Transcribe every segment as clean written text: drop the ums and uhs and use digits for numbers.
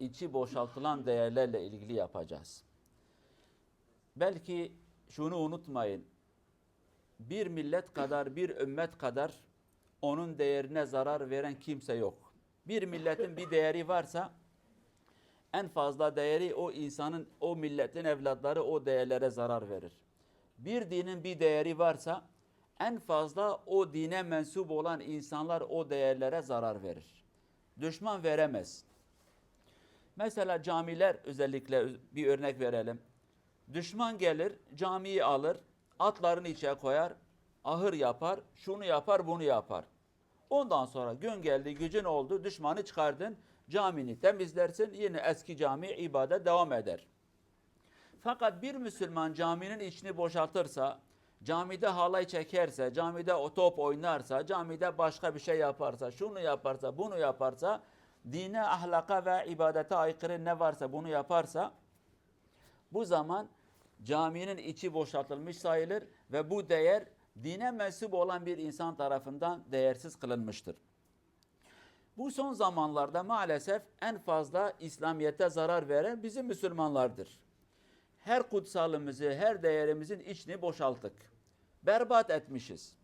içi boşaltılan değerlerle ilgili yapacağız. Belki şunu unutmayın. Bir millet kadar, bir ümmet kadar onun değerine zarar veren kimse yok. Bir milletin bir değeri varsa en fazla değeri o insanın, o milletin evlatları o değerlere zarar verir. Bir dinin bir değeri varsa en fazla o dine mensup olan insanlar o değerlere zarar verir. Düşman veremez. Mesela camiler, özellikle bir örnek verelim. Düşman gelir, camiyi alır, atlarını içine koyar, ahır yapar, şunu yapar, bunu yapar. Ondan sonra gün geldi, gücün oldu, düşmanı çıkardın, camini temizlersin, yine eski cami ibadet devam eder. Fakat bir Müslüman caminin içini boşaltırsa, camide halay çekerse, camide o top oynarsa, camide başka bir şey yaparsa, şunu yaparsa, bunu yaparsa, dine, ahlaka ve ibadete aykırı ne varsa bunu yaparsa, bu zaman caminin içi boşaltılmış sayılır ve bu değer dine mensup olan bir insan tarafından değersiz kılınmıştır. Bu son zamanlarda maalesef en fazla İslamiyet'e zarar veren bizim Müslümanlardır. Her kutsalımızı, her değerimizin içini boşalttık. Berbat etmişiz.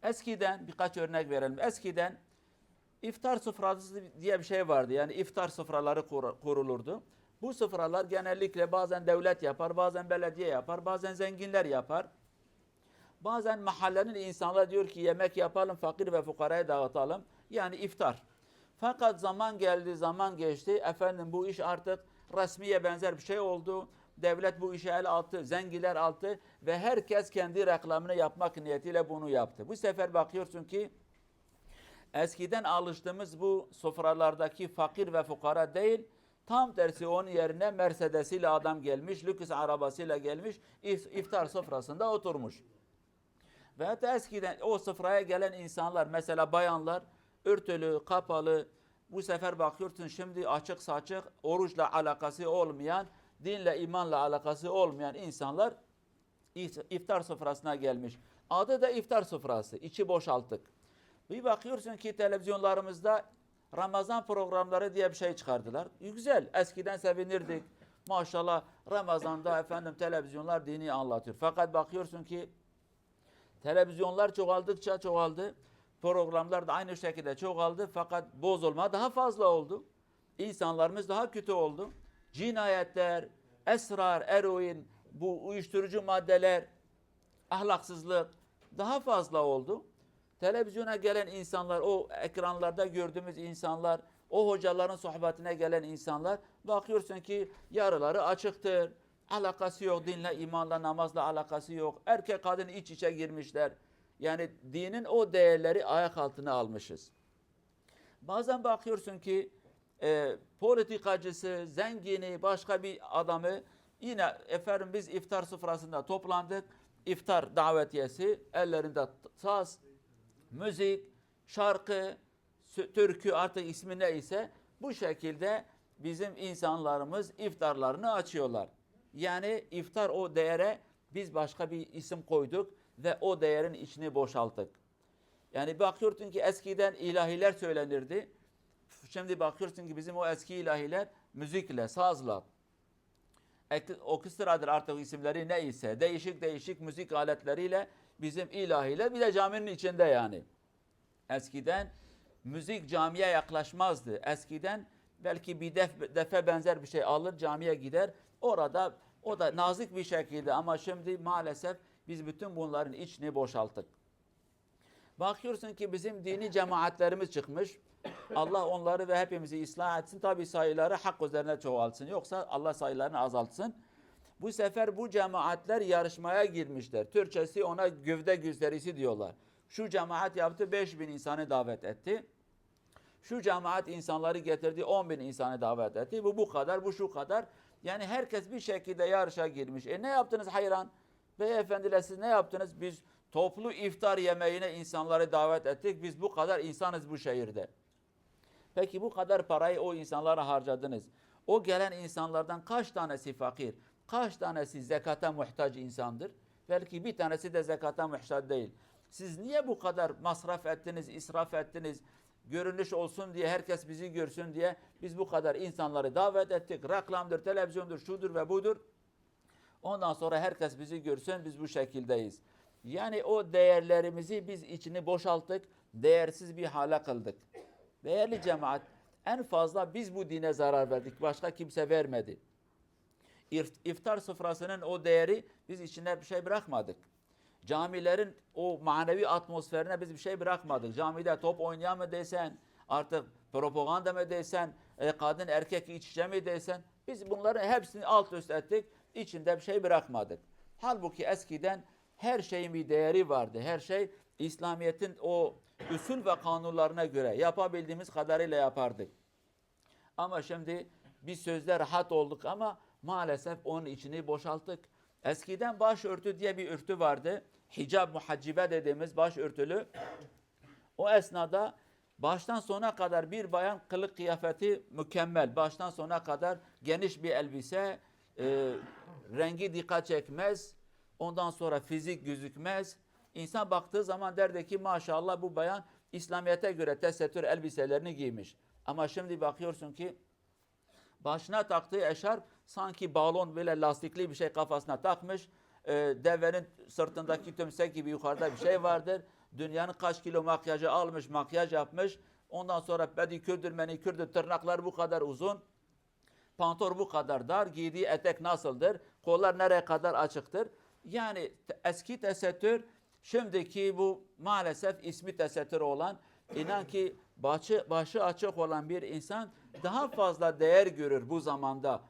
Eskiden birkaç örnek verelim. Eskiden iftar sofrası diye bir şey vardı. Yani iftar sofraları kurulurdu. Bu sofralar genellikle bazen devlet yapar, bazen belediye yapar, bazen zenginler yapar. Bazen mahallenin insanlar diyor ki yemek yapalım, fakir ve fukaraya dağıtalım. Yani iftar. Fakat zaman geldi, zaman geçti. Efendim bu iş artık resmiye benzer bir şey oldu. Devlet bu işe el aldı, zenginler aldı ve herkes kendi reklamını yapmak niyetiyle bunu yaptı. Bu sefer bakıyorsun ki eskiden alıştığımız bu sofralardaki fakir ve fukara değil, tam tersi onun yerine Mercedes'iyle adam gelmiş, lüks arabasıyla gelmiş, iftar sofrasında oturmuş. Ve hatta eskiden o sofraya gelen insanlar, mesela bayanlar, örtülü, kapalı, bu sefer bakıyorsun şimdi açık saçık, oruçla alakası olmayan, dinle, imanla alakası olmayan insanlar iftar sofrasına gelmiş. Adı da iftar sofrası, içi boşalttık. Bir bakıyorsun ki televizyonlarımızda Ramazan programları diye bir şey çıkardılar. Güzel, eskiden sevinirdik. Maşallah Ramazan'da efendim televizyonlar dini anlatıyor. Fakat bakıyorsun ki televizyonlar çoğaldıkça çoğaldı. Programlar da aynı şekilde çoğaldı. Fakat bozulma daha fazla oldu. İnsanlarımız daha kötü oldu. Cinayetler, esrar, eroin, bu uyuşturucu maddeler, ahlaksızlık daha fazla oldu. Televizyona gelen insanlar, o ekranlarda gördüğümüz insanlar, o hocaların sohbetine gelen insanlar, bakıyorsun ki yarıları açıktır. Alakası yok, dinle, imanla, namazla alakası yok. Erkek kadın iç içe girmişler. Yani dinin o değerleri ayak altına almışız. Bazen bakıyorsun ki politikacısı, zengini, başka bir adamı yine efendim biz iftar sofrasında toplandık. İftar davetiyesi, ellerinde saz, müzik, şarkı, türkü artık ismi neyse bu şekilde bizim insanlarımız iftarlarını açıyorlar. Yani iftar o değere biz başka bir isim koyduk ve o değerin içini boşalttık. Yani bakıyorsun ki eskiden ilahiler söylenirdi. Şimdi bakıyorsun ki bizim o eski ilahiler müzikle, sazla, orkestradır artık isimleri neyse, değişik değişik müzik aletleriyle bizim ilahiler bir de caminin içinde yani. Eskiden müzik camiye yaklaşmazdı. Eskiden belki bir defe benzer bir şey alır camiye gider. Orada o da nazik bir şekilde ama şimdi maalesef biz bütün bunların içini boşalttık. Bakıyorsun ki bizim dini cemaatlerimiz çıkmış. Allah onları ve hepimizi ıslah etsin. Tabi sayıları hak üzerine çoğaltsın. Yoksa Allah sayılarını azaltsın. Bu sefer bu cemaatler yarışmaya girmişler. Türkçesi ona gövde gösterisi diyorlar. Şu cemaat yaptı 5.000 insanı davet etti. Şu cemaat insanları getirdi 10.000 insanı davet etti. Bu kadar, bu şu kadar. Yani herkes bir şekilde yarışa girmiş. Ne yaptınız hayran? Beyefendiler siz ne yaptınız? Biz toplu iftar yemeğine insanları davet ettik. Biz bu kadar insanız bu şehirde. Peki bu kadar parayı o insanlara harcadınız. O gelen insanlardan kaç tanesi fakir? Kaç tanesi zekata muhtaç insandır? Belki bir tanesi de zekata muhtaç değil. Siz niye bu kadar masraf ettiniz, israf ettiniz? görünüş olsun diye, herkes bizi görsün diye biz bu kadar insanları davet ettik. Reklamdır, televizyondur, şudur ve budur. Ondan sonra herkes bizi görsün, biz bu şekildeyiz. Yani o değerlerimizi biz içini boşalttık, değersiz bir hale kıldık. Değerli cemaat, en fazla biz bu dine zarar verdik, başka kimse vermedi. İftar sofrasının o değeri biz içine bir şey bırakmadık. Camilerin o manevi atmosferine biz bir şey bırakmadık. Camide top oynayan mı desen, artık propaganda mı desen, kadın erkek iç içe mi desen, biz bunların hepsini alt üst ettik, içinde bir şey bırakmadık. Halbuki eskiden her şeyin bir değeri vardı. Her şey İslamiyet'in o usul ve kanunlarına göre yapabildiğimiz kadarıyla yapardık. Ama şimdi biz sözde rahat olduk ama maalesef onun içini boşalttık. Eskiden başörtü diye bir örtü vardı. Hicab, muhaccibe dediğimiz başörtülü. O esnada baştan sona kadar bir bayan kılık kıyafeti mükemmel. Baştan sona kadar geniş bir elbise, rengi dikkat çekmez. Ondan sonra fizik gözükmez. İnsan baktığı zaman derdi ki maşallah bu bayan İslamiyet'e göre tesettür elbiselerini giymiş. Ama şimdi bakıyorsun ki başına taktığı eşarp sanki balon böyle lastikli bir şey kafasına takmış. Devenin sırtındaki tümsek gibi yukarıda bir şey vardır. Dünyanın kaç kilo makyajı almış, makyaj yapmış. Ondan sonra pedikürdür, menikürdür, tırnaklar bu kadar uzun. Pantolon bu kadar dar, giydiği etek nasıldır? Kollar nereye kadar açıktır? Yani eski tesettür, şimdiki bu maalesef ismi tesettür olan, inan ki başı açık olan bir insan daha fazla değer görür bu zamanda.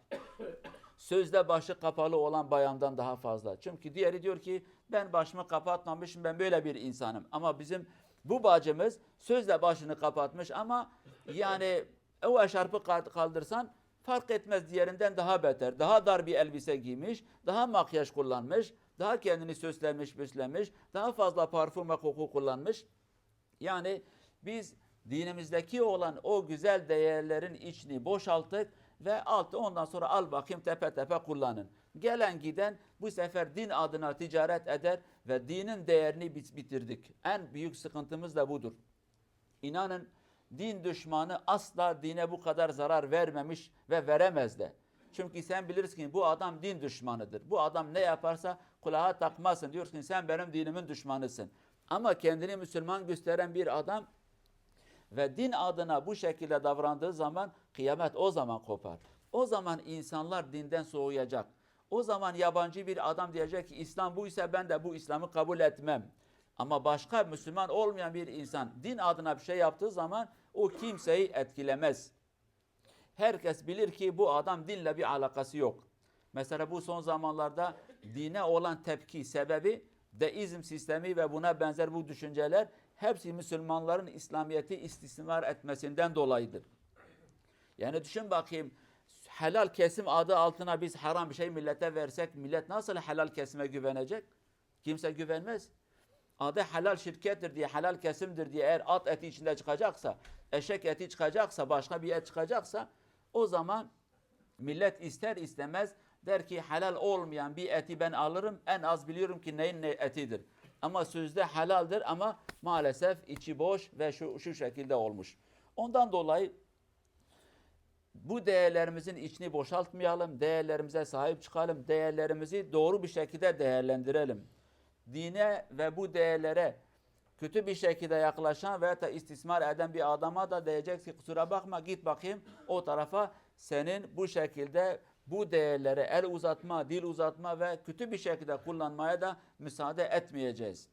Sözde başı kapalı olan bayandan daha fazla. Çünkü diğeri diyor ki ben başımı kapatmamışım, ben böyle bir insanım. Ama bizim bu bacımız sözde başını kapatmış ama yani o eşarpı kaldırsan fark etmez, diğerinden daha beter. Daha dar bir elbise giymiş, daha makyaj kullanmış, daha kendini süslemiş, püslemiş, daha fazla parfüm ve koku kullanmış. Yani biz dinimizdeki olan o güzel değerlerin içini boşalttık ve altı ondan sonra al bakayım tepe tepe kullanın. Gelen giden bu sefer din adına ticaret eder ve dinin değerini bitirdik. En büyük sıkıntımız da budur. İnanın din düşmanı asla dine bu kadar zarar vermemiş ve veremez de. Çünkü sen bilirsin ki bu adam din düşmanıdır. Bu adam ne yaparsa kulağa takmazsın. Diyorsun ki sen benim dinimin düşmanısın. Ama kendini Müslüman gösteren bir adam ve din adına bu şekilde davrandığı zaman kıyamet o zaman kopar. O zaman insanlar dinden soğuyacak. O zaman yabancı bir adam diyecek ki İslam bu ise ben de bu İslam'ı kabul etmem. Ama başka Müslüman olmayan bir insan din adına bir şey yaptığı zaman o kimseyi etkilemez. Herkes bilir ki bu adam dinle bir alakası yok. Mesela bu son zamanlarda dine olan tepki sebebi deizm sistemi ve buna benzer bu düşünceler hepsi Müslümanların İslamiyet'i istismar etmesinden dolayıdır. Yani düşün bakayım, helal kesim adı altına biz haram bir şey millete versek millet nasıl helal kesime güvenecek? Kimse güvenmez. Adı helal şirkettir diye, helal kesimdir diye eğer at eti içinde çıkacaksa, eşek eti çıkacaksa, başka bir et çıkacaksa o zaman millet ister istemez der ki helal olmayan bir eti ben alırım, en az biliyorum ki neyin ne etidir. Ama sözde helaldir ama maalesef içi boş ve şu şekilde olmuş. Ondan dolayı bu değerlerimizin içini boşaltmayalım, değerlerimize sahip çıkalım, değerlerimizi doğru bir şekilde değerlendirelim. Dine ve bu değerlere kötü bir şekilde yaklaşan veya da istismar eden bir adama da diyecek ki kusura bakma git bakayım o tarafa, senin bu şekilde bu değerlere el uzatma, dil uzatma ve kötü bir şekilde kullanmaya da müsaade etmeyeceğiz.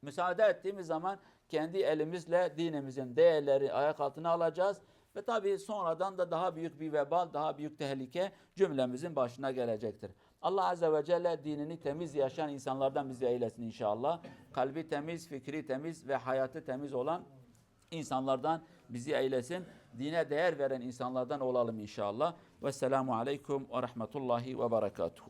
Müsaade ettiğimiz zaman kendi elimizle dinimizin değerleri ayak altına alacağız ve tabii sonradan da daha büyük bir vebal, daha büyük tehlike cümlemizin başına gelecektir. Allah Azze ve Celle dinini temiz yaşayan insanlardan bizi eylesin inşallah. Kalbi temiz, fikri temiz ve hayatı temiz olan insanlardan bizi eylesin. Dine değer veren insanlardan olalım inşallah. Vesselamu aleyküm ve rahmetullahi ve berekatuhu.